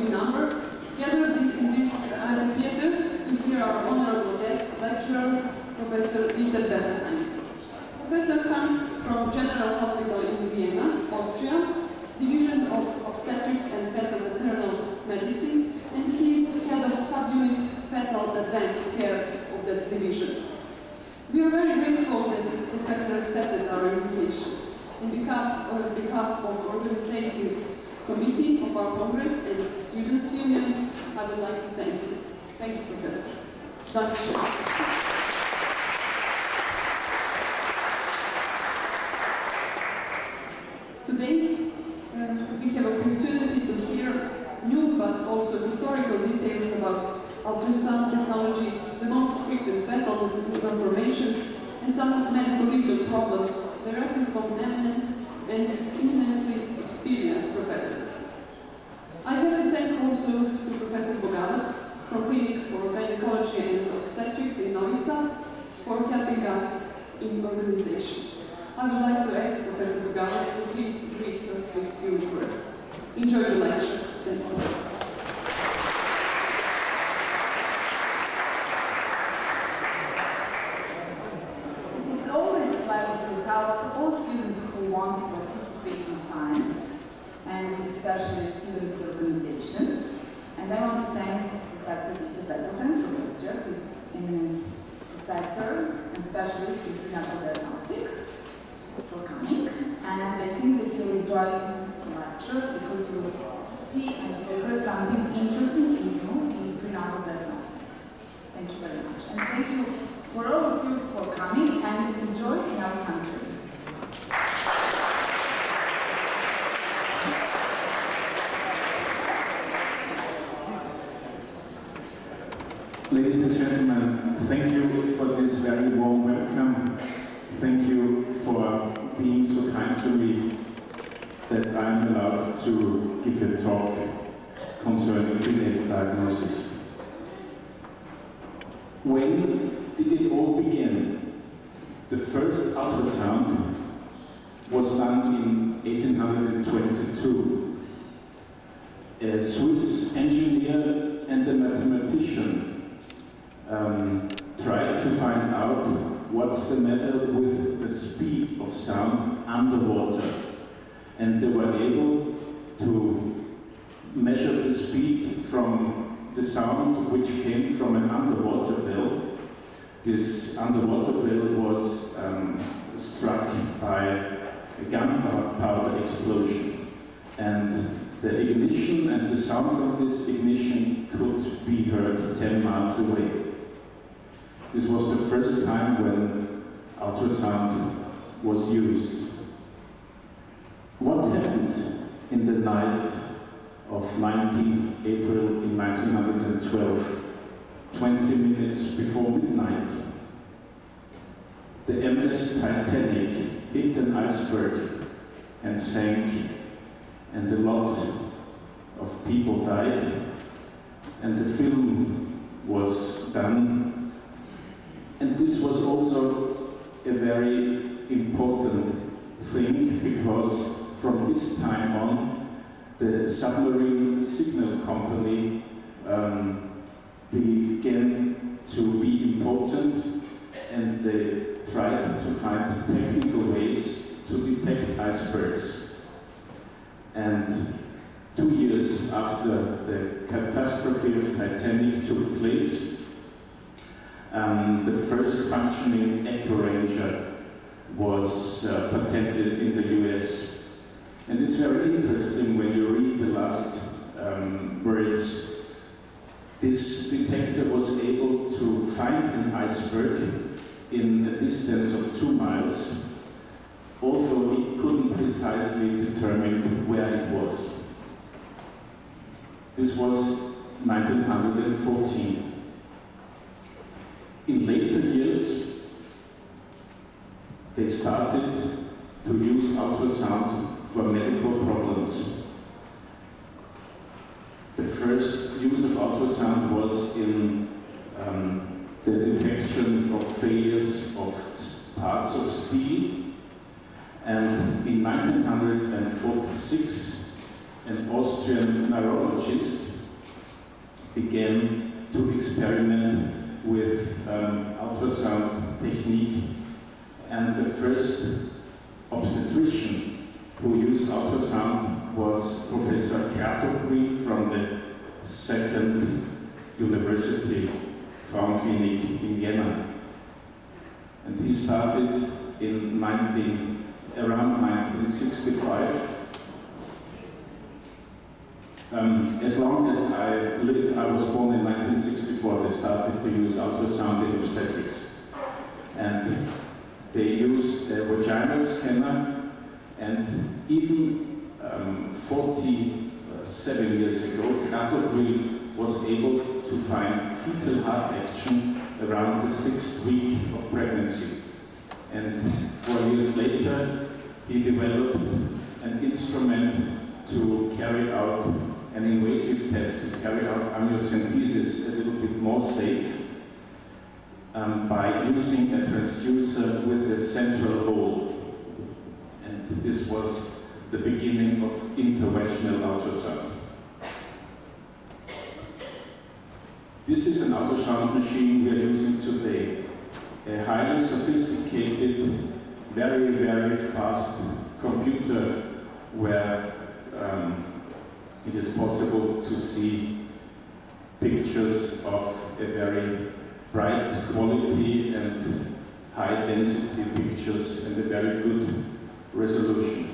big number, gathered in this theater to hear our honorable guest, lecturer, Professor Dieter Bettelheim. Professor comes from General Hospital in Vienna, Austria, Division of Obstetrics and Feto-maternal Medicine, and he is head of subunit fetal advanced care of that division. We are very grateful that Professor accepted our invitation. On behalf of organizing committee of our Congress and Students' Union, I would like to thank you. Thank you, Professor. Dankeschön. Today, we have an opportunity to hear new but also historical details about ultrasound technology, the most frequent fetal malformations, and some medico-legal problems directly from an eminent and immensely experienced professor. I have to thank also to Professor Bogavac from Clinic for Gynecology and Obstetrics in Novi for helping us in organization. I would like to ask Professor Bogavac to please greet us with a few words. Enjoy the lecture. Thank you. All students who want to participate in science, and especially students' organization. And I want to thank Professor Dieter Bettelheim from Austria, who is an eminent professor and specialist in prenatal diagnostic, for coming. And I think that you'll enjoy the lecture because you'll see and hear something interesting in prenatal diagnostic. Thank you very much. And thank you for all of you for coming and enjoy in our country. Ladies and gentlemen, thank you for this very warm welcome. Thank you for being so kind to me that I'm allowed to give a talk concerning prenatal diagnosis. When did it all begin? The first ultrasound was done in 1822. A Swiss engineer and a mathematician tried to find out what's the matter with the speed of sound underwater. And they were able to measure the speed from the sound which came from an underwater bell. This underwater bell was struck by a gunpowder explosion. And the ignition and the sound of this ignition could be heard 10 miles away. This was the first time when ultrasound was used. What happened in the night of 19th April in 1912, 20 minutes before midnight? The MS Titanic hit an iceberg and sank, and a lot of people died, and the film was done. And this was also a very important thing, because from this time on, the submarine signal company began to be important, and they tried to find technical ways to detect icebergs. And 2 years after the catastrophe of Titanic took place, the first functioning echo ranger was patented in the US. And it's very interesting when you read the last words. This detector was able to find an iceberg in a distance of 2 miles, although it couldn't precisely determine where it was. This was 1914. In later years, they started to use ultrasound for medical problems. The first use of ultrasound was in the detection of failures of parts of steel. And in 1946, an Austrian neurologist began to experiment with ultrasound technique, and the first obstetrician who used ultrasound was Professor Whiteoak from the second university Frauenklinik in Vienna. And he started in around 1965. As long as I live, I was born in 1964, they started to use ultrasound in obstetrics. And they used a vaginal scanner, and even 47 years ago, Whiteoak was able to find fetal heart action around the 6th week of pregnancy. And 4 years later, he developed an instrument to carry out an invasive test, to carry out amniocentesis a little bit more safe by using a transducer with a central hole. And this was the beginning of interventional ultrasound. This is an ultrasound machine we are using today. A highly sophisticated, very, very fast computer where it is possible to see pictures of a very bright quality and high density pictures and a very good resolution.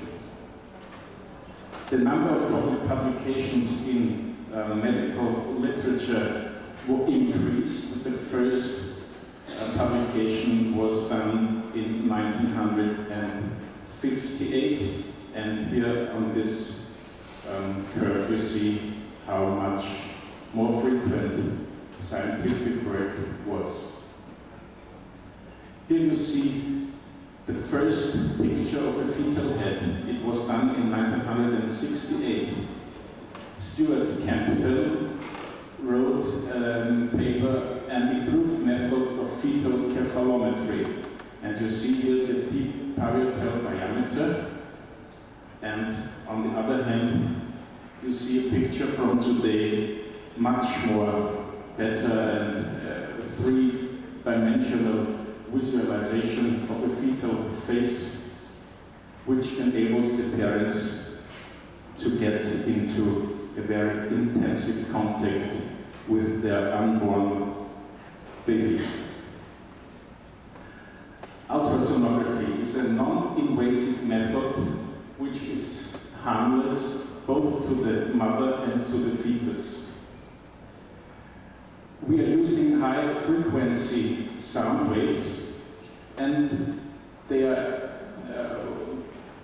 The number of publications in medical literature will increase. The first publication was done in 1958, and here on this curve you see how much more frequent scientific work was. Here you see the first picture of a fetal head. It was done in 1968. Stuart Campbell wrote a paper, An Improved Method of Fetal Cephalometry. And you see here the parietal diameter. And on the other hand, you see a picture from today, much more better and three-dimensional visualization of a fetal face, which enables the parents to get into a very intensive contact with their unborn baby. Ultrasonography is a non-invasive method which is harmless both to the mother and to the fetus. We are using high-frequency sound waves, and they are,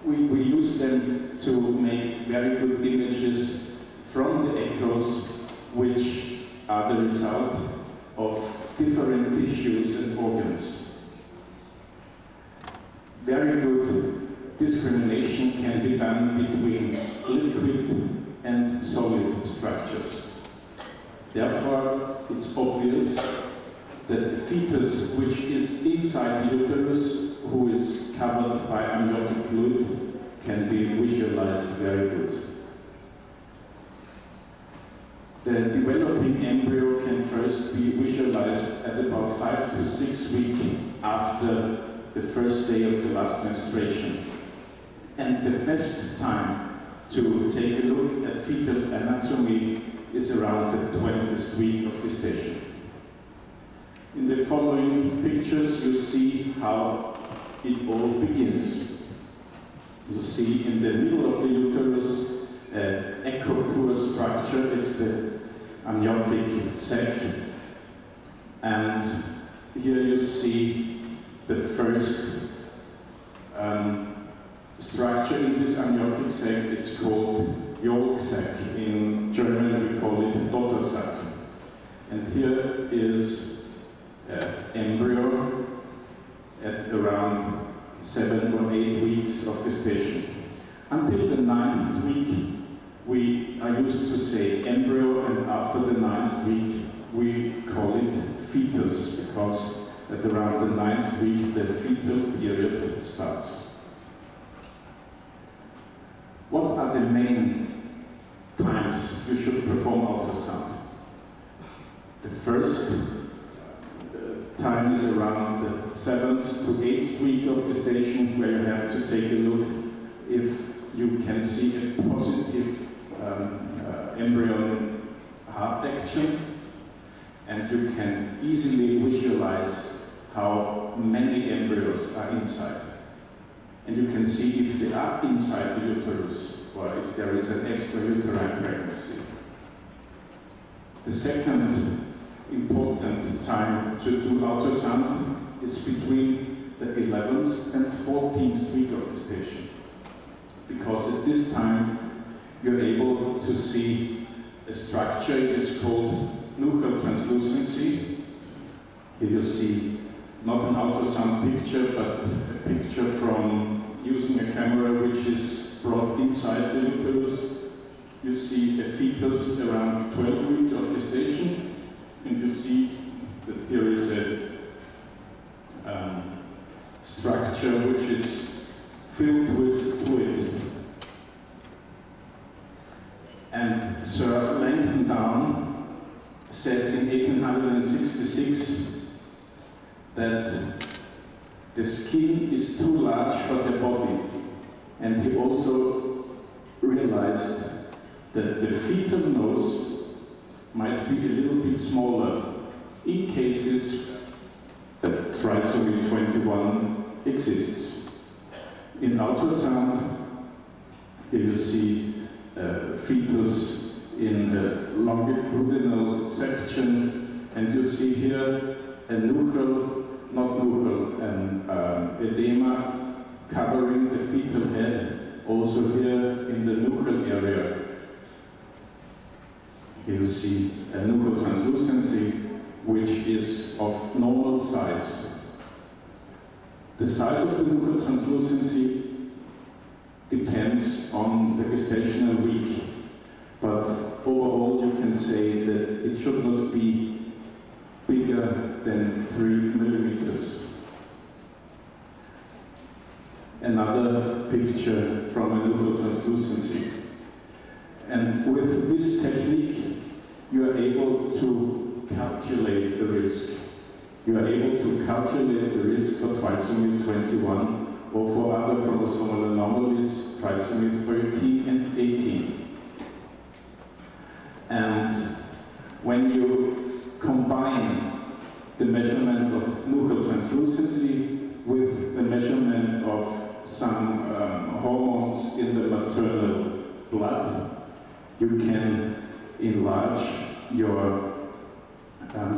we use them to make very good images from the echoes, which are the result of different tissues and organs. Very good discrimination can be done between liquid and solid structures. Therefore, it's obvious that a fetus which is inside the uterus, who is covered by amniotic fluid, can be visualized very good. The developing embryo can first be visualized at about 5 to 6 weeks after the first day of the last menstruation. And the best time to take a look at fetal anatomy is around the 20th week of gestation. In the following pictures, you see how it all begins. You see in the middle of the uterus an echo-poor structure. It's the amniotic sac. And here you see the first structure in this amniotic sac. It's called yolk sac. In German we call it Dottersack. And here is embryo at around 7 or 8 weeks of gestation. Until the 9th week, we are used to say embryo, and after the 9th week, we call it fetus, because at around the 9th week, the fetal period starts. What are the main times you should perform ultrasound? first time is around the 7th to 8th week of gestation, where you have to take a look if you can see a positive embryo heart action, and you can easily visualize how many embryos are inside. And you can see if they are inside the uterus or if there is an extrauterine pregnancy. The second important time to do ultrasound is between the 11th and 14th week of gestation, because at this time you're able to see a structure. It is called nuchal translucency. Here you see not an ultrasound picture, but a picture from using a camera which is brought inside the uterus. You see a fetus around 12 weeks of gestation, and you see that there is a structure which is filled with fluid. And Sir Langton Down said in 1866 that the skin is too large for the body, and he also realized that the fetal nose might be a little bit smaller in cases that trisomy 21 exists. In ultrasound, here you see fetus in a longitudinal section, and you see here a nuchal, not nuchal, an edema covering the fetal head, also here in the nuchal area. Here you see a nuchal translucency, which is of normal size. The size of the nuchal translucency depends on the gestational week, but overall you can say that it should not be bigger than 3 millimeters. Another picture from a nuchal translucency. And with this technique, you are able to calculate the risk. You are able to calculate the risk for trisomy 21 or for other chromosomal anomalies, trisomy 13 and 18. And when you combine the measurement of nuchal translucency with the measurement of some hormones in the maternal blood, you can enlarge your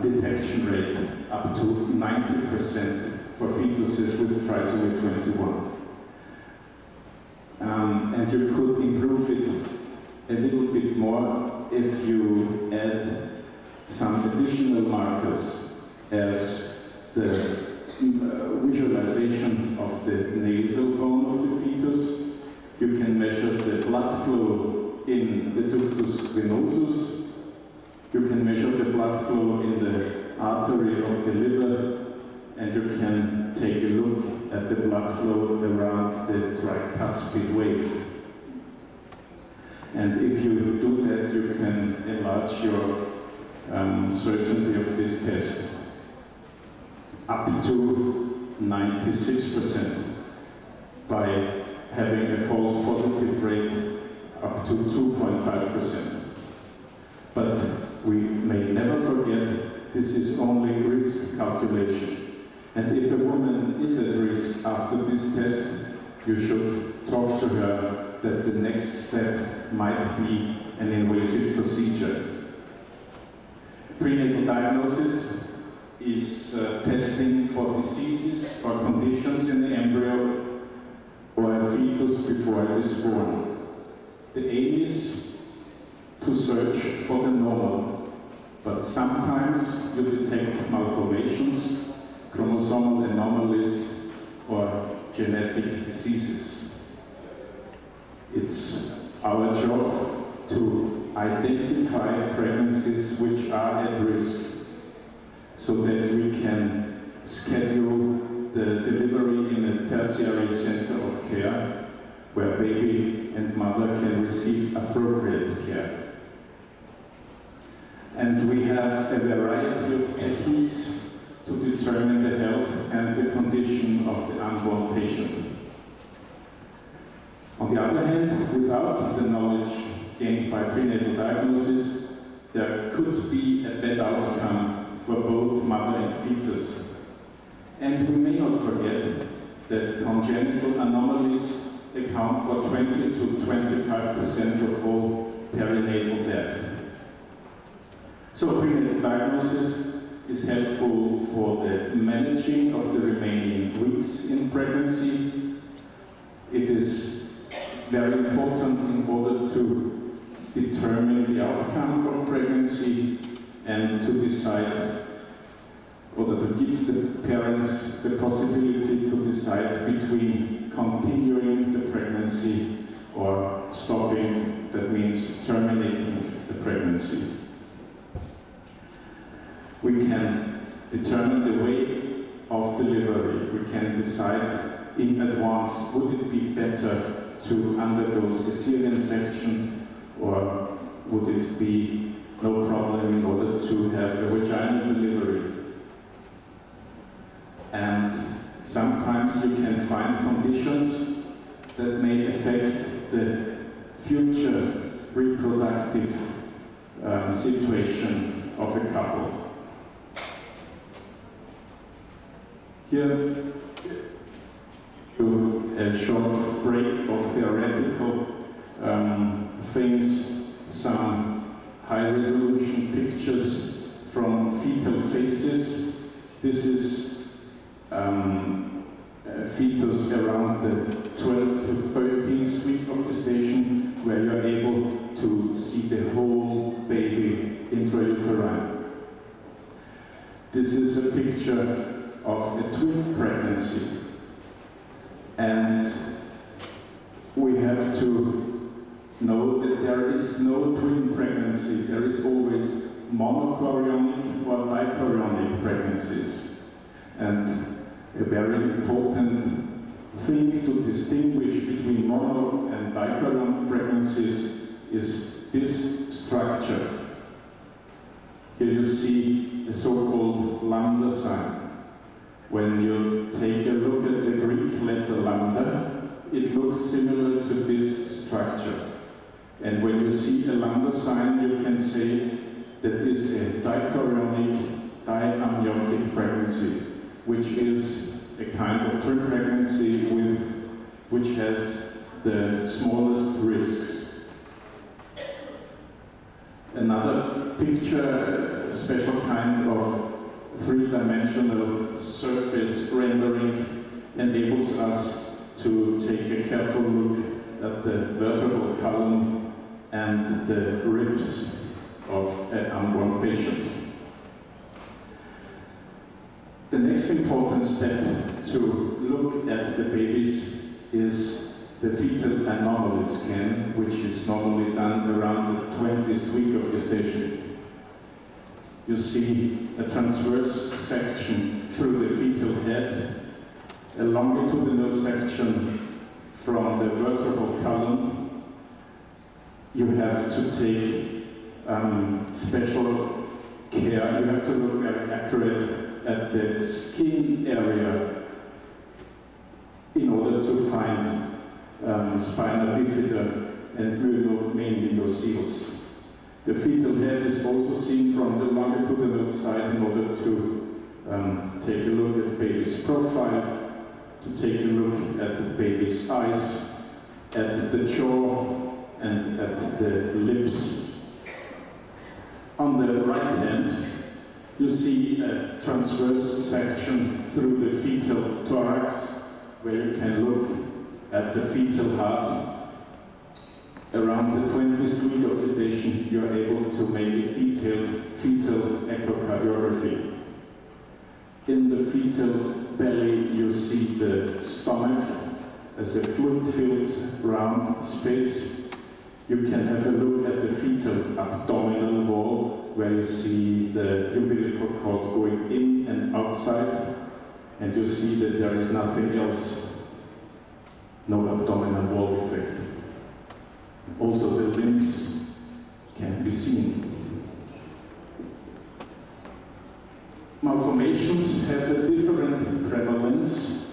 detection rate up to 90% for fetuses with trisomy 21. And you could improve it a little bit more if you add some additional markers, as the visualization of the nasal bone of the fetus. You can measure the blood flow in the ductus venosus. You can measure the blood flow in the artery of the liver, and you can take a look at the blood flow around the tricuspid wave. And if you do that, you can enlarge your certainty of this test up to 96% by having a false positive rate up to 2.5%. But we may never forget, this is only risk calculation. And if a woman is at risk after this test, you should talk to her that the next step might be an invasive procedure. Prenatal diagnosis is testing for diseases or conditions in the embryo or a fetus before it is born. The aim is to search for the normal, but sometimes you detect malformations, chromosomal anomalies, or genetic diseases. It's our job to identify pregnancies which are at risk, so that we can schedule the delivery in a tertiary center of care where baby and mother can receive appropriate care. And we have a variety other hand, without the knowledge gained by prenatal diagnosis, there could be a bad outcome for both mother and fetus. And we may not forget that congenital anomalies account for 20 to 25% of all perinatal death. So prenatal diagnosis is helpful for the managing of the remaining weeks in pregnancy. It is very important in order to determine the outcome of pregnancy and to decide, or to give the parents the possibility to decide between continuing the pregnancy or stopping, that means terminating the pregnancy. We can determine the way of delivery. We can decide in advance, would it be better to undergo cesarean section, or would it be no problem in order to have a vaginal delivery? And sometimes you can find conditions that may affect the future reproductive situation of a couple. Here, a short break of theoretical things, some high-resolution pictures from fetal faces. This is a fetus around the 12 to 13th week of gestation, where you're able to see the whole baby intrauterine. This is a picture of a twin pregnancy, and we have to know that there is no twin pregnancy. There is always monochorionic or dichorionic pregnancies. And a very important thing to distinguish between mono and dichorionic pregnancies is this structure. Here you see the so-called lambda sign. When you take a look at the Greek letter lambda, it looks similar to this structure. And when you see a lambda sign, you can say that is a dichorionic diamniotic pregnancy, which is a kind of twin pregnancy which has the smallest risks. Another picture, a special kind of three-dimensional surface rendering, enables us to take a careful look at the vertebral column and the ribs of an unborn patient. The next important step to look at the babies is the fetal anomaly scan, which is normally done around the 20th week of gestation. You see a transverse section through the fetal head, a longitudinal section from the vertebral column. You have to take special care. You have to look very accurate at the skin area in order to find spina bifida and myelomenigoceles. The fetal head is also seen from the longitudinal side in order to take a look at the baby's profile, to take a look at the baby's eyes, at the jaw, and at the lips. On the right hand, you see a transverse section through the fetal thorax, where you can look at the fetal heart. Around the 20th week of gestation, you are able to make a detailed fetal echocardiography. In the fetal belly, you see the stomach as a fluid-filled round space. You can have a look at the fetal abdominal wall, where you see the umbilical cord going in and outside, and you see that there is nothing else, no abdominal wall defect. Also, the limbs can be seen. Malformations have a different prevalence.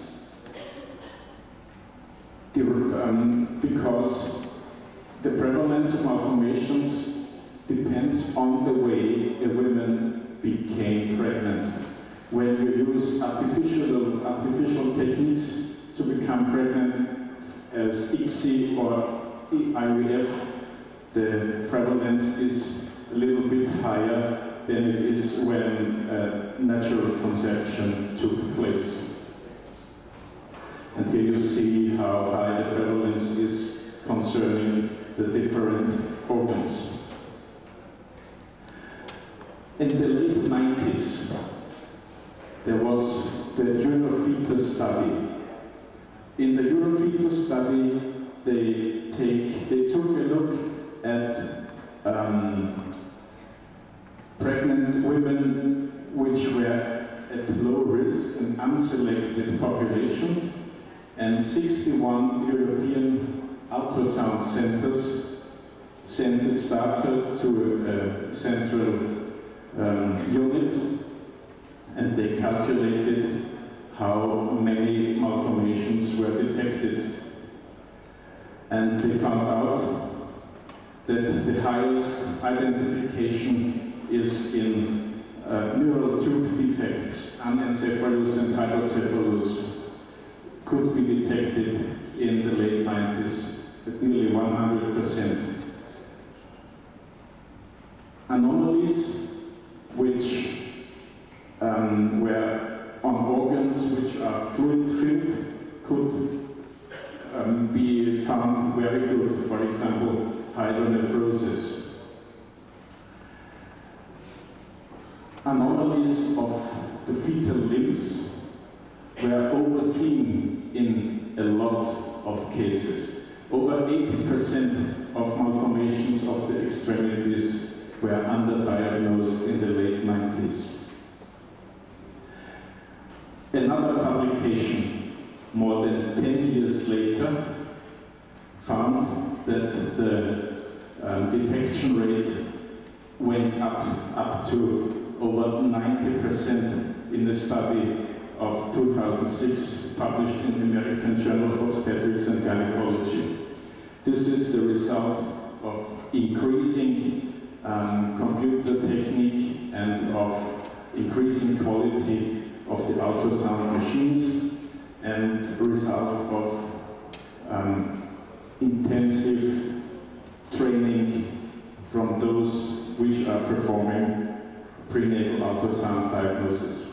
because the prevalence of malformations depends on the way a woman became pregnant. When you use artificial techniques to become pregnant, as ICSI or IVF, the prevalence is a little bit higher than it is when natural conception took place. And here you see how high the prevalence is concerning the different organs. In the late 90s, there was the Univ study. In the Univ study, they took a look at pregnant women which were at low risk, an unselected population, and 61 European ultrasound centers sent its data to a central unit, and they calculated how many malformations were detected. And they found out that the highest identification is in neural tube defects. Anencephalus and hydrocephalus could be detected in the late 90s at nearly 100%. Anomalies which were on organs which are fluid-filled could be found very good, for example, hydronephrosis. Anomalies of the fetal limbs were overseen in a lot of cases. Over 80% of malformations of the extremities were underdiagnosed in the late 90s. Another publication, more than 10 years later, found that the detection rate went up to over 90% in the study of 2006, published in the American Journal of Obstetrics and Gynecology. This is the result of increasing computer technique and of increasing quality of the ultrasound machines, and result of intensive training from those which are performing prenatal ultrasound diagnosis.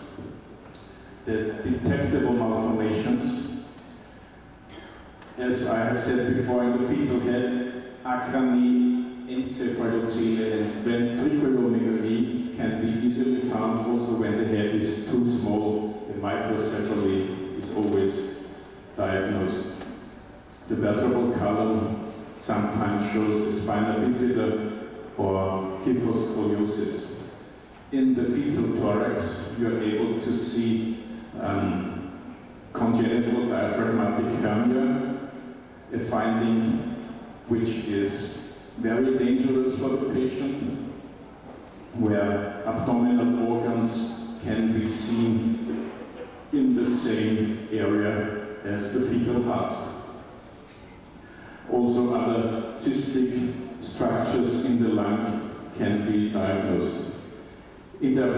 The detectable malformations, as I have said before, in the fetal head, acrani, encephalocele, and ventriculomegaly can be easily found also when the head is too small. The microcephaly is always diagnosed. The vertebral column sometimes shows a spina bifida or kyphoscoliosis. In the fetal thorax, you are able to see congenital diaphragmatic hernia, a finding which is very dangerous for the patient, where abdominal organs can be seen in the same area as the fetal heart. Also, other cystic structures in the lung can be diagnosed. In the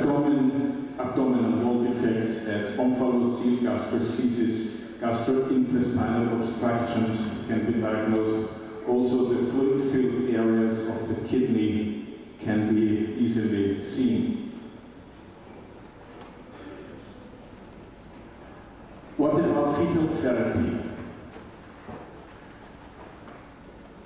abdominal wall defects as omphalocele, gastroschisis, gastrointestinal obstructions can be diagnosed. Also, the fluid-filled areas of the kidney can be easily seen. What about fetal therapy?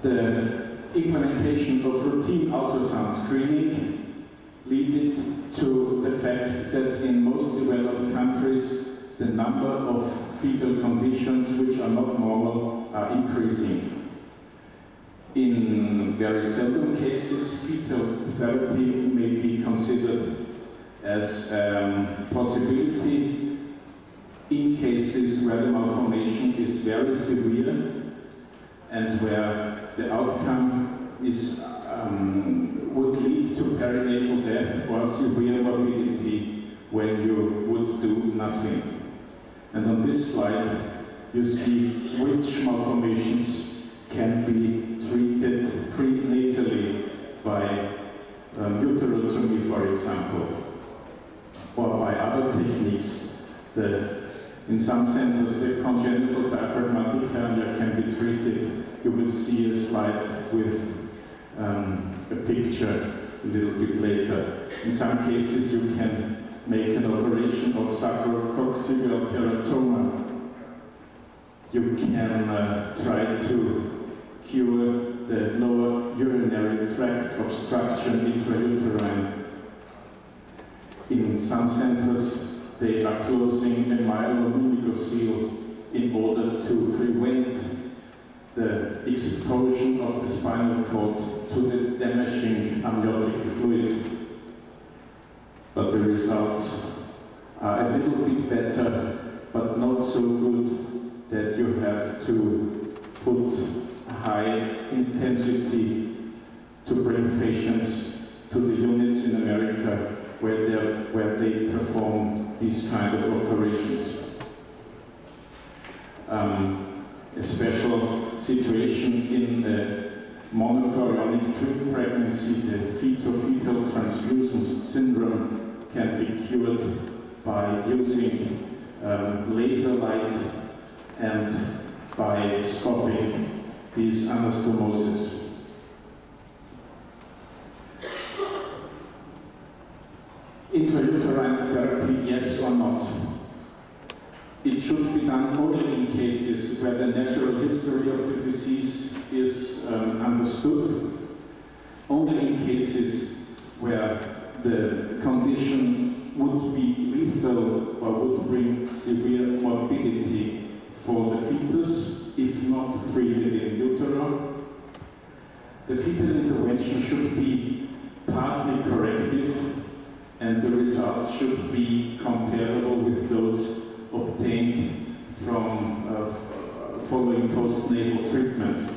The implementation of routine ultrasound screening led to the fact that in most developed countries, the number of fetal conditions which are not normal are increasing. In very seldom cases, fetal therapy may be considered as a possibility in cases where the malformation is very severe and where the outcome is, would lead to perinatal death or severe morbidity when you would do nothing. And on this slide, you see which malformations can be treated prenatally by uterotomy, for example, or by other techniques. In some centers, the congenital diaphragmatic hernia can be treated. You will see a slide with a picture a little bit later. In some cases, you can make an operation of sacrococcygeal teratoma. You can try to cure the lower urinary tract obstruction intrauterine. In some centers, they are closing a myelomeningocele in order to prevent the exposure of the spinal cord to the damaging amniotic fluid. But the results are a little bit better, but not so good that you have to put high intensity to bring patients to the units in America where they perform these kind of operations. A special situation in a monochorionic twin pregnancy, the fetal transfusion syndrome, can be cured by using laser light and by stopping these anastomoses. Intrauterine therapy, yes or not? It should be done only in cases where the natural history of the disease is understood, only in cases where the condition would be lethal or would bring severe morbidity for the fetus, if not treated in utero. The fetal intervention should be partly corrective, and the results should be comparable with those obtained from following postnatal treatment.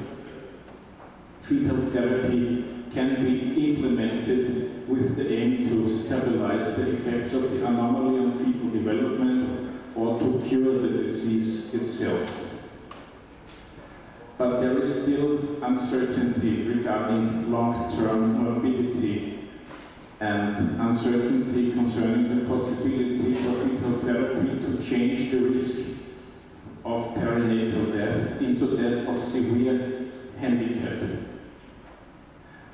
Fetal therapy can be implemented with the aim to stabilize the effects of the anomaly on fetal development or to cure the disease itself. But there is still uncertainty regarding long-term morbidity and uncertainty concerning the possibility for fetal therapy to change the risk of perinatal death into that of severe handicap.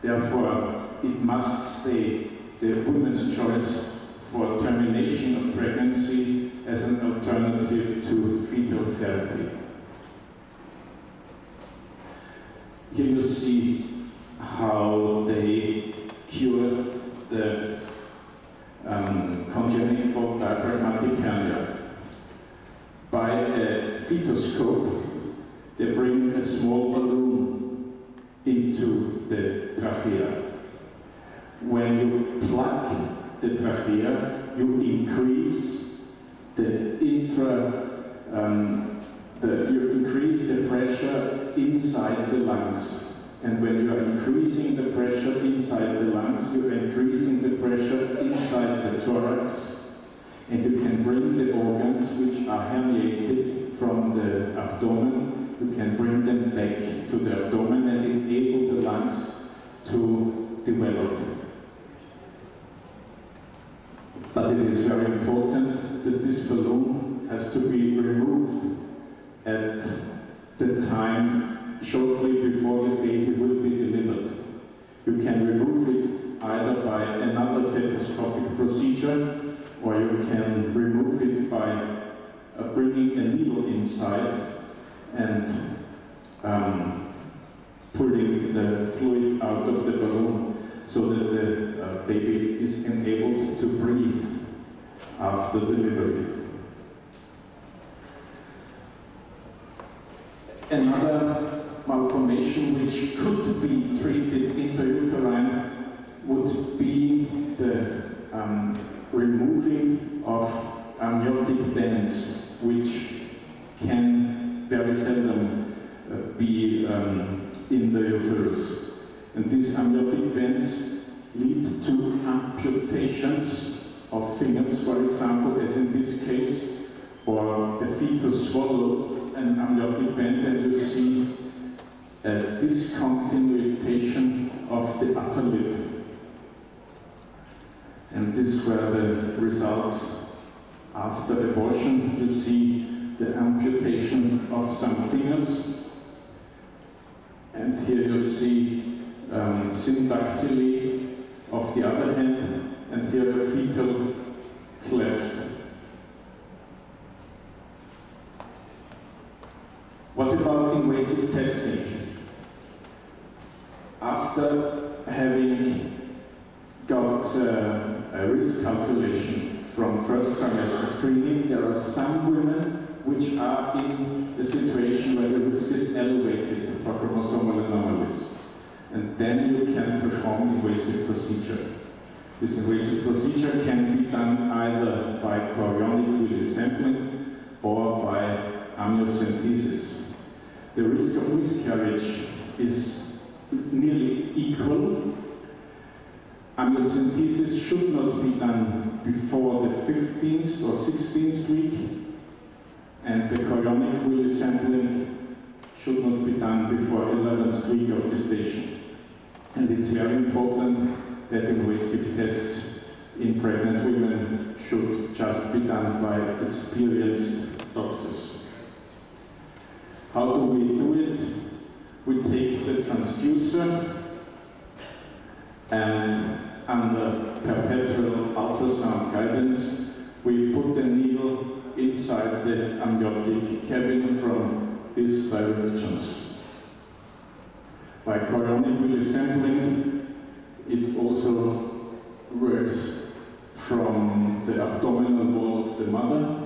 Therefore, it must stay the woman's choice for termination of pregnancy as an alternative to fetal therapy. Here you see how they cure the congenital diaphragmatic hernia. By a fetoscope, they bring a small balloon into the trachea. When you plug the trachea, you increase you increase the pressure inside the lungs. And when you are increasing the pressure inside the lungs, you are increasing the pressure inside the thorax, and you can bring the organs which are herniated from the abdomen, you can bring them back to the abdomen and enable the lungs to develop. But it is very important that this balloon has to be removed at the time shortly before the baby will be delivered. You can remove it either by another fetoscopic procedure, or you can remove it by bringing a needle inside and pulling the fluid out of the balloon so that the baby is enabled to breathe after delivery. Another malformation which could be treated intrauterine would be the removing of amniotic bands, which can very seldom be in the uterus. And these amniotic bands lead to amputations of fingers, for example, as in this case, or the fetus swallowed an amniotic band, and you see a discontinuation of the upper lip. And these were the results after abortion. You see the amputation of some fingers. And here you see syndactyly of the other hand, and here a fetal cleft. What about invasive testing? After having got a risk calculation from first trimester screening, there are some women which are in a situation where the risk is elevated for chromosomal anomalies. And then you can perform invasive procedure. This invasive procedure can be done either by chorionic villus sampling or by amniocentesis. The risk of miscarriage is nearly equal. Amniocentesis should not be done before the 15th or 16th week, and the chorionic villus sampling should not be done before 11th week of gestation. And it's very important that invasive tests in pregnant women should just be done by experienced doctors. How do we do it? We take the transducer and under perpetual ultrasound guidance, we put the needle inside the amniotic cabin from these directions. By chorionic villus sampling, it also works from the abdominal wall of the mother.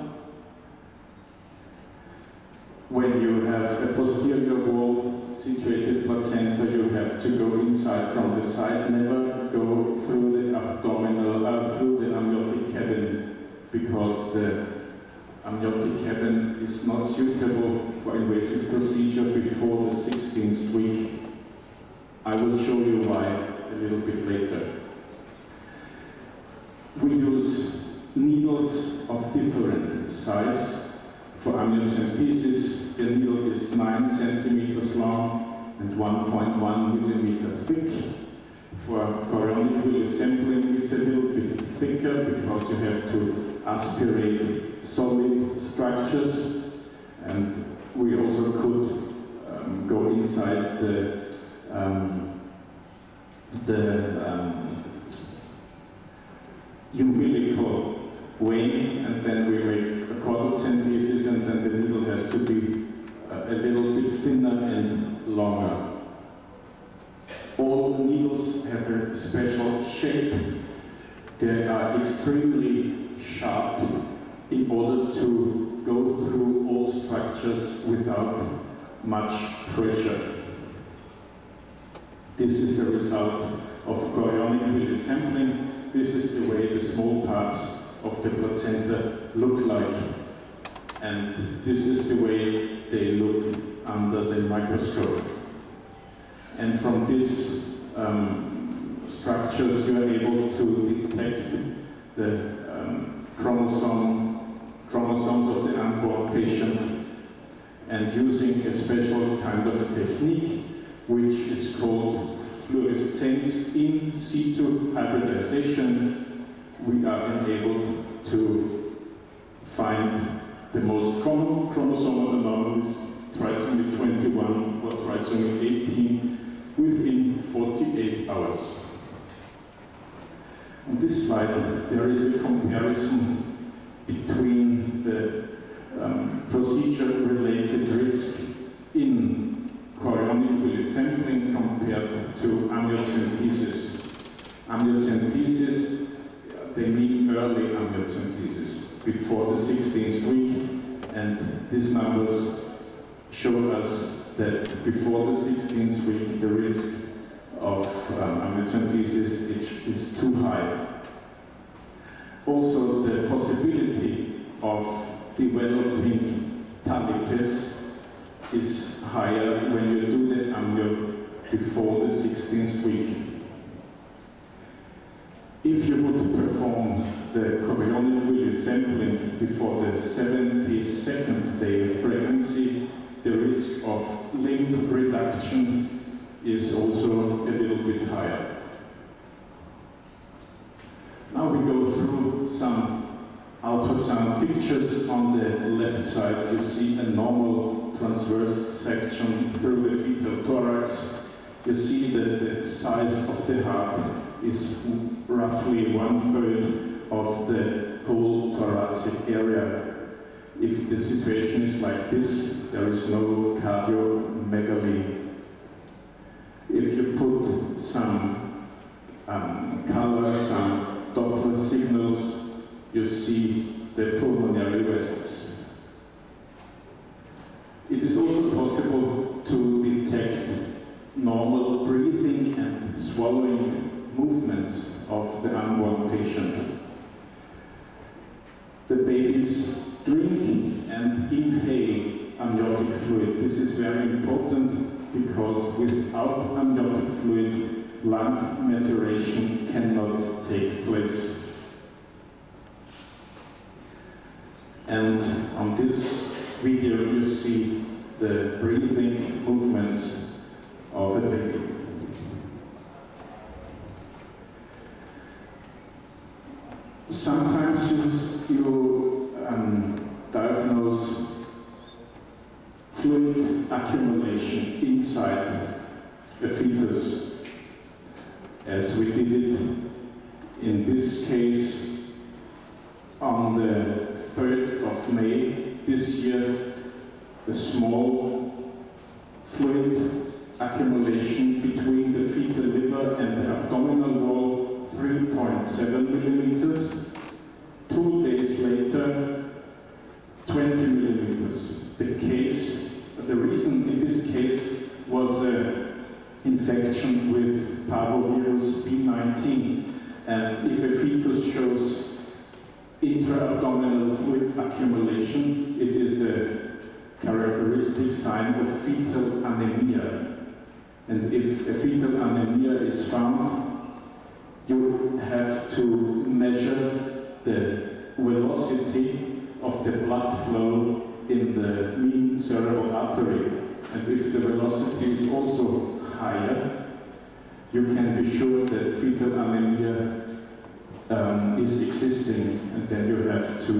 When you have a posterior wall situated placenta, you have to go inside from the side, never go through the abdominal, through the amniotic cabin, because the amniotic cabin is not suitable for invasive procedure before the 16th week. I will show you why a little bit later. We use needles of different size. For amniocentesis, the needle is 9 centimeters long and 1.1 millimeter thick. For chorionic villus sampling, it's a little bit thicker because you have to aspirate solid structures, and we also could go inside the umbilical vein, and then we make a chordocentesis, and then the needle has to be a little bit thinner and longer. All needles have a special shape. They are extremely sharp in order to go through all structures without much pressure. This is the result of chorionic villus sampling. This is the way the small parts of the placenta look like, and this is the way they look under the microscope. And from these structures you are able to detect the chromosomes of the unborn patient, and using a special kind of technique which is called fluorescence in situ hybridization, we are enabled to find the most common chromosomal anomalies, trisomy 21 or trisomy 18, within 48 hours. On this slide, there is a comparison between the procedure-related risk in chorionic villus sampling compared to amniocentesis. Amniocentesis, they mean early amniocentesis, before the 16th week, and these numbers show us that before the 16th week the risk of amniocentesis is too high. Also, the possibility of developing talipes is higher when you do the amnio before the 16th week. If you would perform the chorionic villus sampling before the 72nd day of pregnancy, the risk of limb reduction is also a little bit higher. Now we go through some ultrasound pictures. On the left side you see a normal transverse section through the fetal thorax. You see that the size of the heart is roughly 1/3 of the whole thoracic area. If the situation is like this, there is no cardiomegaly. If you put some color, some Doppler signals, you see the pulmonary vessels. It is also possible to detect normal breathing and swallowing movements of the unborn patient. The babies drink and inhale amniotic fluid. This is very important because without amniotic fluid, lung maturation cannot take place. And on this video you see the breathing movements of a baby. Sometimes you diagnose fluid accumulation inside a fetus, as we did it in this case on the 3rd of May this year. A small fluid accumulation between the fetal liver and the abdominal wall, 3.7 millimeters. 2 days later, 20 millimeters. The reason in this case was an infection with parvovirus B19. And if a fetus shows intra-abdominal fluid accumulation, it is a characteristic sign of fetal anemia. And if a fetal anemia is found, you have to measure the velocity of the blood flow in the mean cerebral artery. And if the velocity is also higher, you can be sure that fetal anemia is existing, and then you have to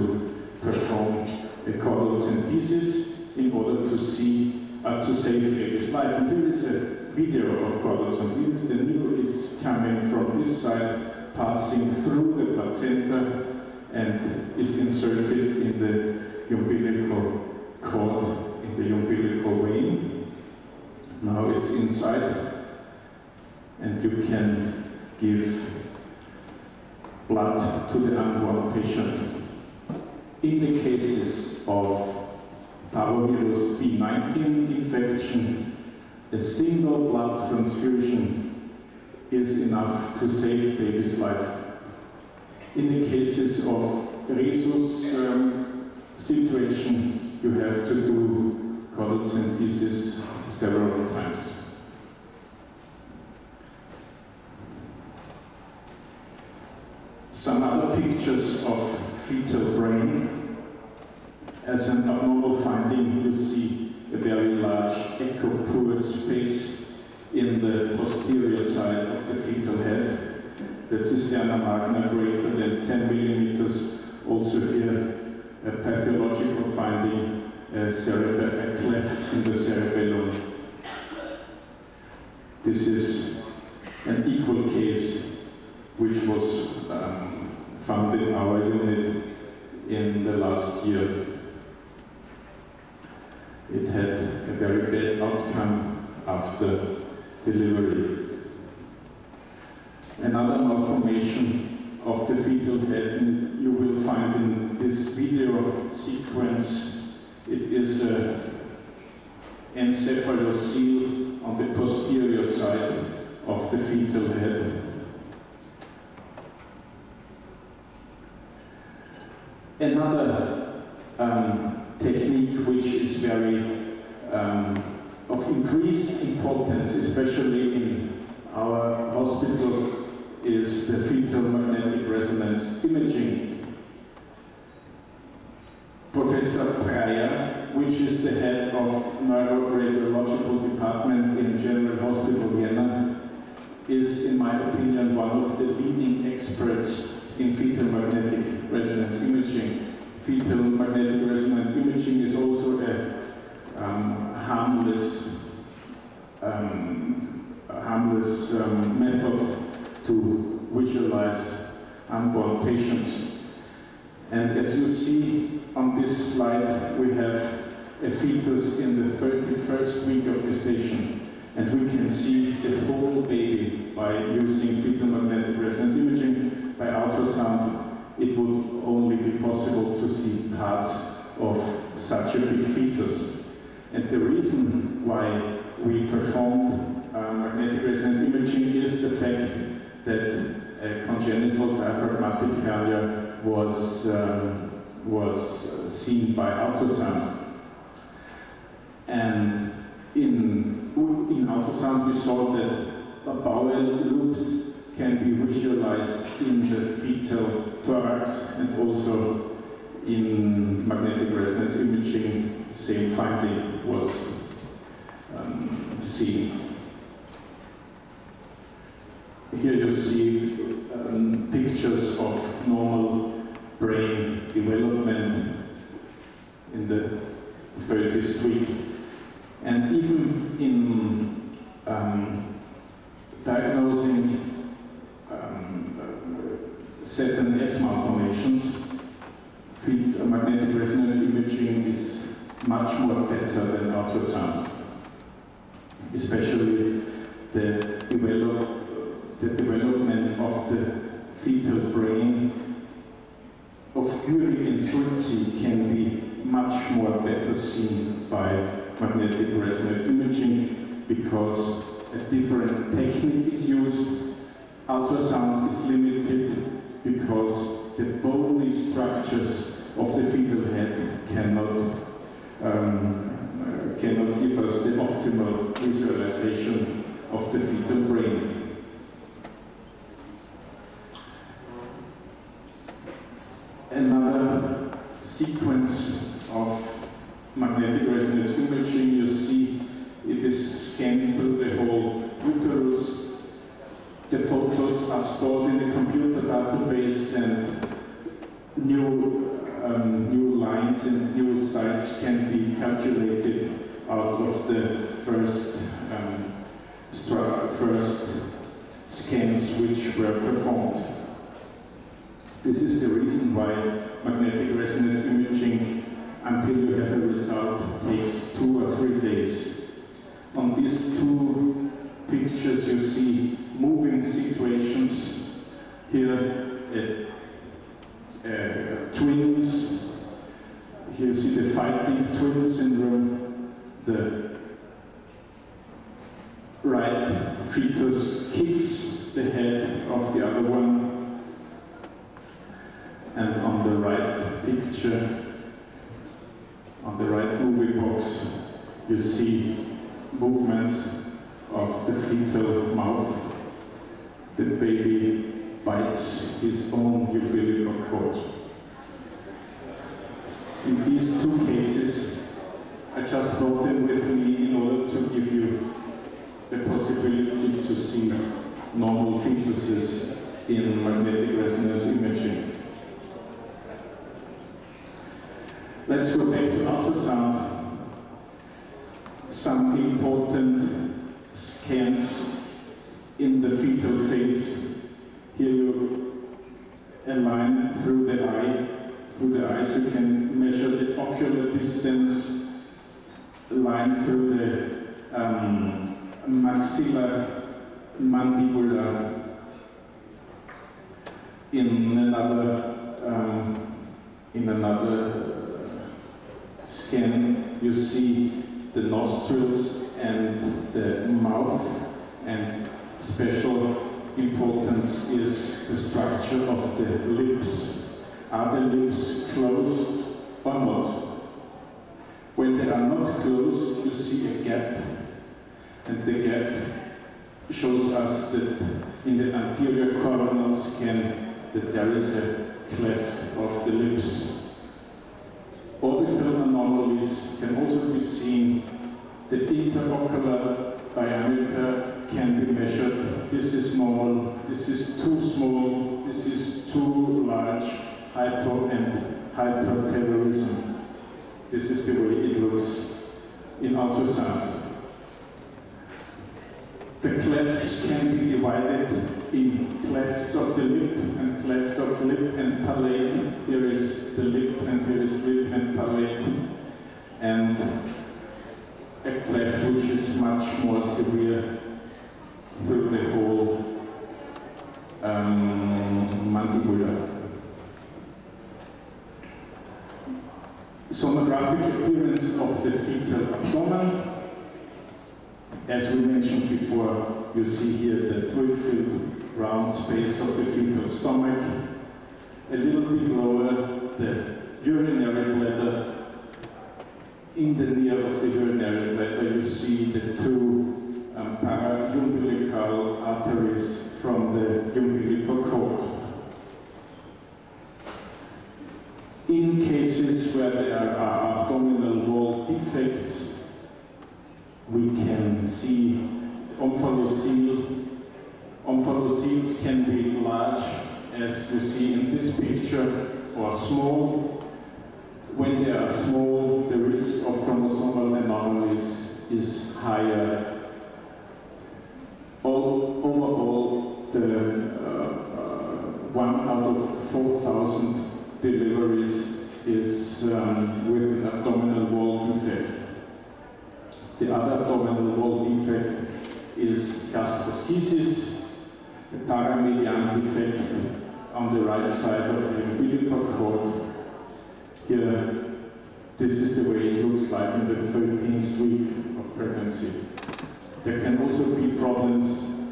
perform a caudal centesis in order to save the baby's life. And here is a video of caudal centesis. The needle is coming from this side, passing through the placenta, and is inserted in the umbilical cord, in the umbilical vein. Now it's inside, and you can give blood to the unborn patient. In the cases of parvovirus B19 infection, a single blood transfusion is enough to save baby's life. In the cases of rhesus situation, you have to do caudal centesis several times. Some other pictures of fetal brain. As an abnormal finding, you see a very large echo-poor space in the posterior side of the fetal head. The cisterna magna greater than 10 millimeters. Also here, a pathological finding, a cleft in the cerebellum. This is an equal case which was found in our unit in the last year. It had a very bad outcome after delivery. Another malformation of the fetal head you will find in this video sequence. It is an encephalocele on the posterior side of the fetal head. Another technique which is very of increased importance, especially in our hospital, is the fetal magnetic resonance imaging. Professor Preyer, which is the head of is, in my opinion, one of the leading experts in fetal magnetic resonance imaging. Fetal magnetic resonance imaging is also a harmless method to visualize unborn patients. And as you see on this slide, we have a fetus in the 31st week of gestation, and we can see the whole baby by using fetal magnetic resonance imaging. By ultrasound, it would only be possible to see parts of such a big fetus. And the reason why we performed magnetic resonance imaging is the fact that a congenital diaphragmatic hernia was seen by ultrasound. And in ultrasound we saw that bowel loops can be visualized in the fetal thorax, and also in magnetic resonance imaging, same finding was seen. Here you see pictures of normal brain development in the 30th week. And even in diagnosing SONOGRAPHY malformations, magnetic resonance imaging is much more better than ultrasound, especially the development of the fetal brain of Curie and Sulci can be much more better seen by magnetic resonance imaging because a different technique is used. Ultrasound is limited because the bony structures of the fetal head cannot give us the optimal visualization of the fetal brain. Another sequence of magnetic resonance imaging, you see it is scanned through the whole uterus. The photos are stored in the computer database, and new lines and new sites can be calculated out of the first scans which were performed. This is the reason why magnetic resonance imaging, until you have a result, takes 2 or 3 days. On these 2 pictures you see moving situations. Here twins. Here you see the fighting twin syndrome. The right fetus kicks the head of the other one. And on the right picture, on the right movie box, you see movements of the fetal mouth. The baby bites his own umbilical cord. In these 2 cases, I just brought them with me in order to give you the possibility to see normal fetuses in magnetic resonance imaging. Let's go back to ultrasound. Some important scans in the fetal phase. Here you align through the eye. Through the eyes you can measure the ocular distance, line through the maxilla mandibular. In another scan you see the nostrils and the mouth, and special importance is the structure of the lips. Are the lips closed or not? When they are not closed, you see a gap, and the gap shows us that in the anterior coronal scan that there is a cleft of the lips. Orbital anomalies can also be seen. The interocular diameter can be measured. This is normal, this is too small, this is too large, hypo and hypertelorism. This is the way it looks in ultrasound. The clefts can be divided in clefts of the lip and cleft of lip and palate. Here is the lip and here is lip and palate. And a cleft which is much more severe through the whole mandibular. Sonographic appearance of the fetal abdomen. As we mentioned before, you see here the fluid-filled round space of the fetal stomach. A little bit lower, the urinary bladder. In the rear of the urinary bladder, you see the two para-umbilical arteries from the umbilical cord. In cases where there are abdominal wall defects, we can see omphalocele. Omphalocele can be large, as you see in this picture, or small. When they are small, the risk of chromosomal anomalies is higher. Overall, the 1 out of 4,000 deliveries is with an abdominal wall defect. The other abdominal wall defect is gastroschisis, a paramedian defect on the right side of the umbilical cord. Here, this is the way it looks like in the 13th week of pregnancy. There can also be problems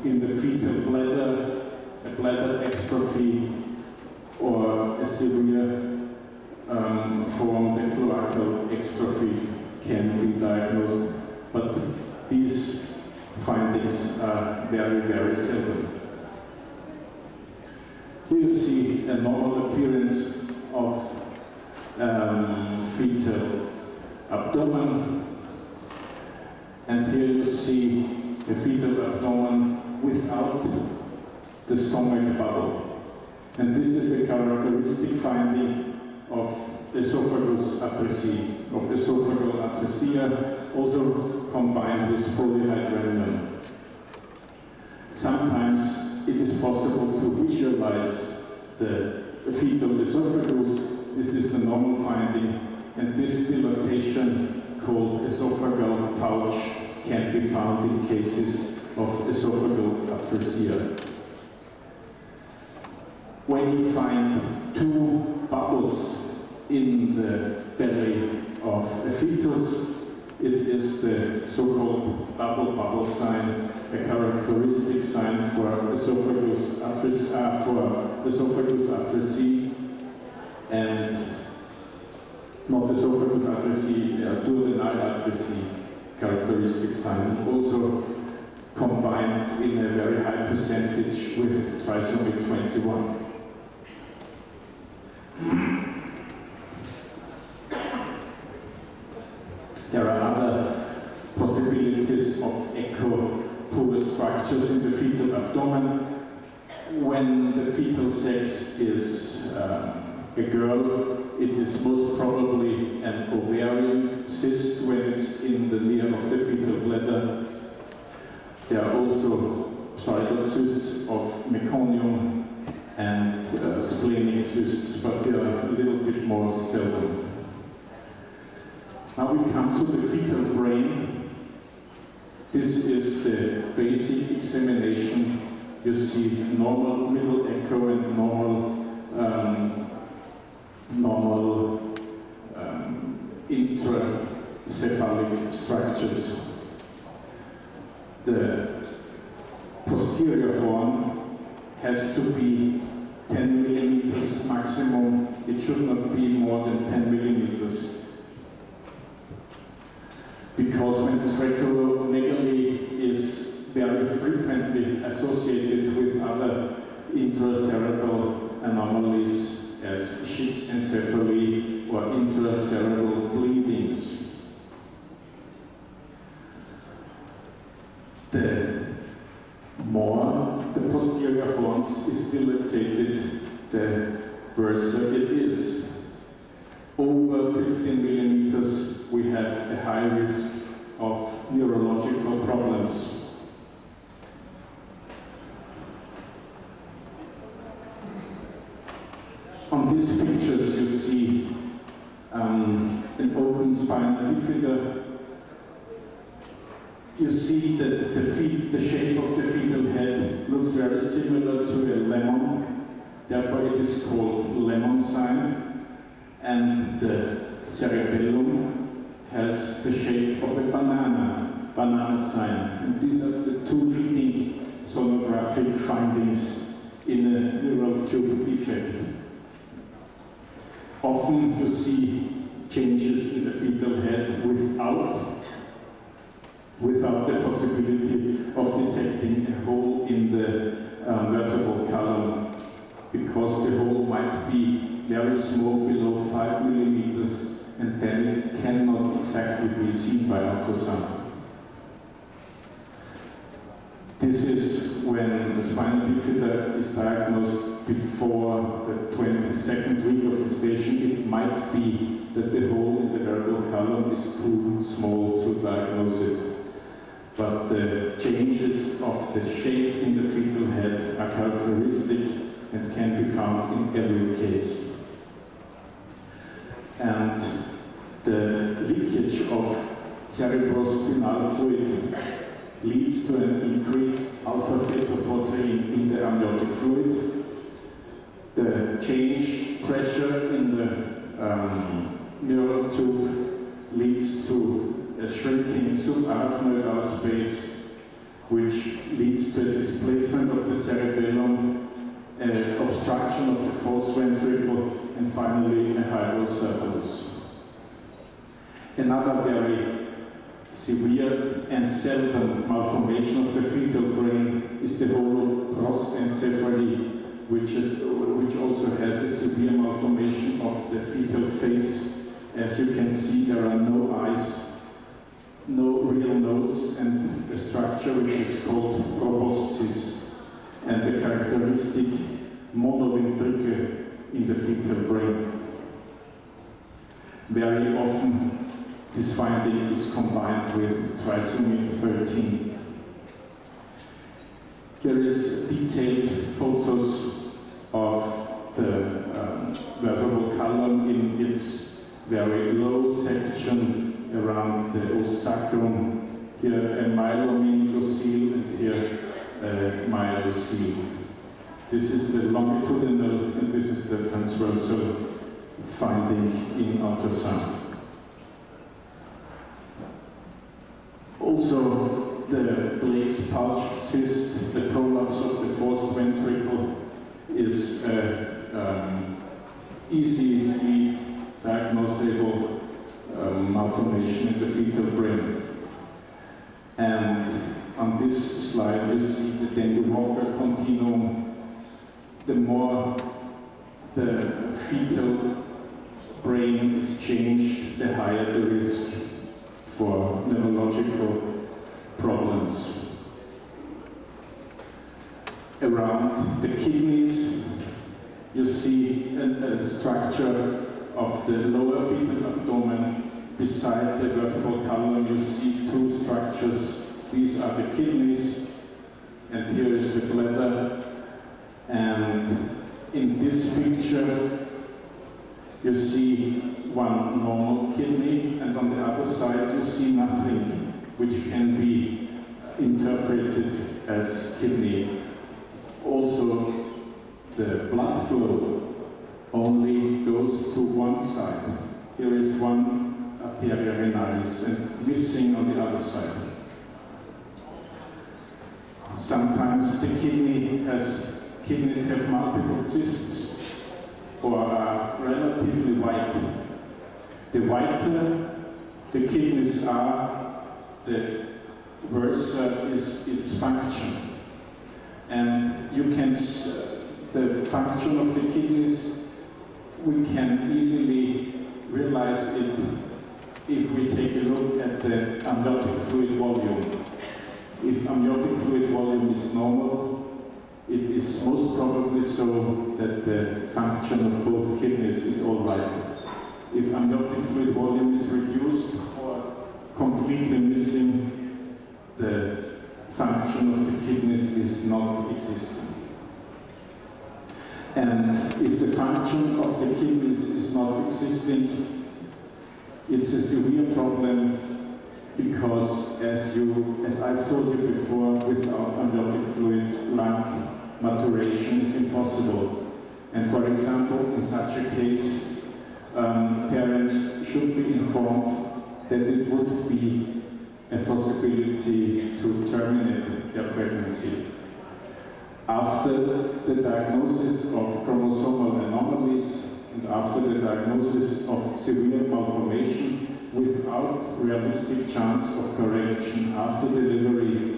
in the fetal bladder, a bladder exstrophy, or a severe form, the cloacal exstrophy, can be diagnosed. But these findings are very, very seldom. Here you see a normal appearance of fetal abdomen, and here you see the fetal abdomen without the stomach bubble. And this is a characteristic finding of esophagus atresia, of esophageal atresia, also combined with polyhydramnion. Sometimes it is possible to visualize the fetal esophagus. This is the normal finding, and this dilatation, called esophageal pouch, can be found in cases of esophageal atresia. When you find two bubbles in the belly of a fetus, it is the so-called bubble sign, a characteristic sign for esophagus atresia, and not esophagus atresia, duodenal atresia, characteristic sign, also combined in a very high percentage with trisomy 21. There are other possibilities of echo-poor structures in the fetal abdomen. When the fetal sex is a girl, it is most probably an ovarian cyst when it's in the rear of the fetal bladder. There are also pseudocysts of meconium and splenic cysts, but they are a little bit more seldom. Now we come to the fetal brain. This is the basic examination. You see normal middle echo and normal intracephalic structures. The posterior horn has to be 10 millimeters maximum. It should not be more than 10 millimeters. Because when tracheomegaly is very frequently associated with other intracerebral anomalies as schizencephaly or intracerebral bleedings. The once is dilated, the worse it is. Over 15 millimeters, we have a high risk of neurological problems. On these pictures you see an open spinal bifida. You see that the shape of the fetal head looks very similar to a lemon, therefore it is called lemon sign, and the cerebellum has the shape of a banana sign. And these are the two leading sonographic findings in a neural tube defect. Often you see changes in the fetal head without the possibility of detecting a hole in the vertebral column, because the hole might be very small, below 5 millimeters, and then it cannot exactly be seen by ultrasound. This is when the spinal bifida is diagnosed before the 22nd week of gestation. It might be that the hole in the vertebral column is too small to diagnose it. But the changes of the shape in the fetal head are characteristic and can be found in every case. And the leakage of cerebrospinal fluid leads to an increased alpha-fetoprotein in the amniotic fluid. The change pressure in the neural tube leads to a shrinking subarachnoidal space, which leads to a displacement of the cerebellum, obstruction of the false ventricle, and finally a hydrocephalus. Another very severe and seldom malformation of the fetal brain is the holoprosencephaly, which also has a severe malformation of the fetal face. As you can see, there are no eyes, no real nose, and a structure which is called proboscis, and the characteristic monoventricle in the fetal brain. Very often this finding is combined with trisomy 13. There is detailed photos of the vertebral column in its very low section around the os sacrum. Here a myelomeningocele and here a myelocele. This is the longitudinal and this is the transversal finding in ultrasound. Also, the Blake's pouch cyst, the prolapse of the forced ventricle, is easily diagnosable malformation in the fetal brain. And on this slide you see the Dendy-Walker continuum. The more the fetal brain is changed, the higher the risk for neurological problems. Around the kidneys, you see a structure of the lower fetal abdomen. Beside the vertebral column, you see two structures. These are the kidneys, and here is the bladder. And in this picture, you see one normal kidney, and on the other side you see nothing, which can be interpreted as kidney. Also, the blood flow only goes to one side. Here is one arteria renalis and missing on the other side. Sometimes the kidneys have multiple cysts or are relatively white. The whiter the kidneys are, the worse is its function. And you can, the function of the kidneys, we can easily realize it if we take a look at the amniotic fluid volume. If amniotic fluid volume is normal, it is most probably so that the function of both kidneys is all right. If amniotic fluid volume is reduced or completely missing, the function of the kidneys is not existing. And if the function of the kidneys is not existing, it's a severe problem, because as I've told you before, without amniotic fluid, lung maturation is impossible. And for example, in such a case, parents should be informed that it would be a possibility to terminate their pregnancy. After the diagnosis of chromosomal anomalies and after the diagnosis of severe malformation, without realistic chance of correction after delivery,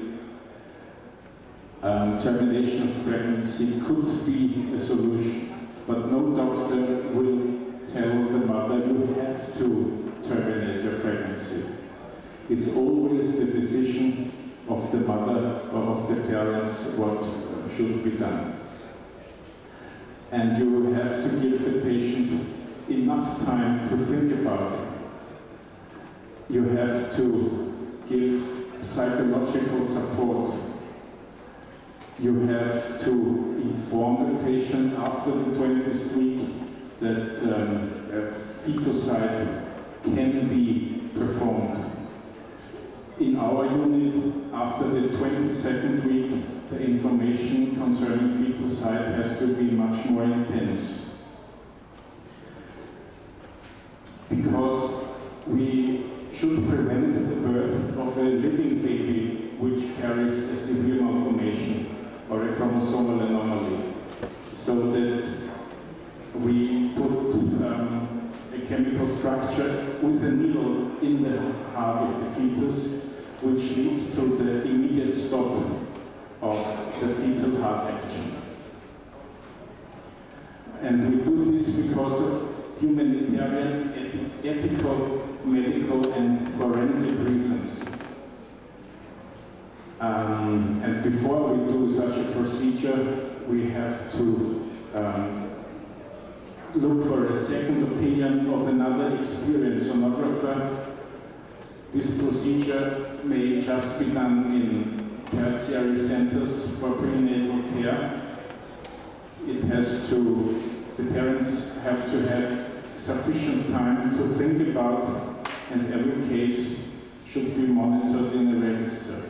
termination of pregnancy could be a solution, but no doctor will tell the mother, you have to terminate your pregnancy. It's always the decision of the mother or of the parents what should be done. And you have to give the patient enough time to think about it. You have to give psychological support. You have to inform the patient after the 20th week that a fetocide can be performed. In our unit, after the 22nd week, the information concerning fetocide has to be much more intense. Because we should prevent the birth of a living baby which carries a severe malformation or a chromosomal anomaly, so that we put a chemical structure with a needle in the heart of the fetus, which leads to the immediate stop of the fetal heart action. And we do this because of humanitarian, ethical, medical and forensic reasons. And before we do such a procedure, we have to look for a second opinion of another experienced sonographer. This procedure may just be done in tertiary centers for prenatal care. It has to, the parents have to have sufficient time to think about, and every case should be monitored in a register.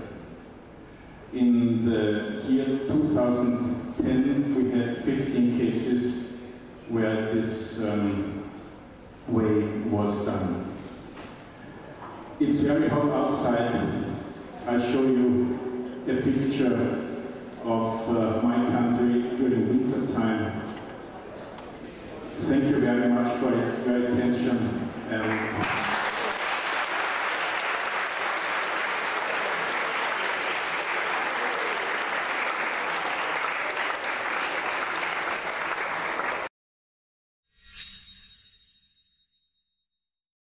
In the year 2010, we had 15 cases where this way was done. It's very hot outside. I'll show you a picture of my country during winter time. Thank you very much for your attention.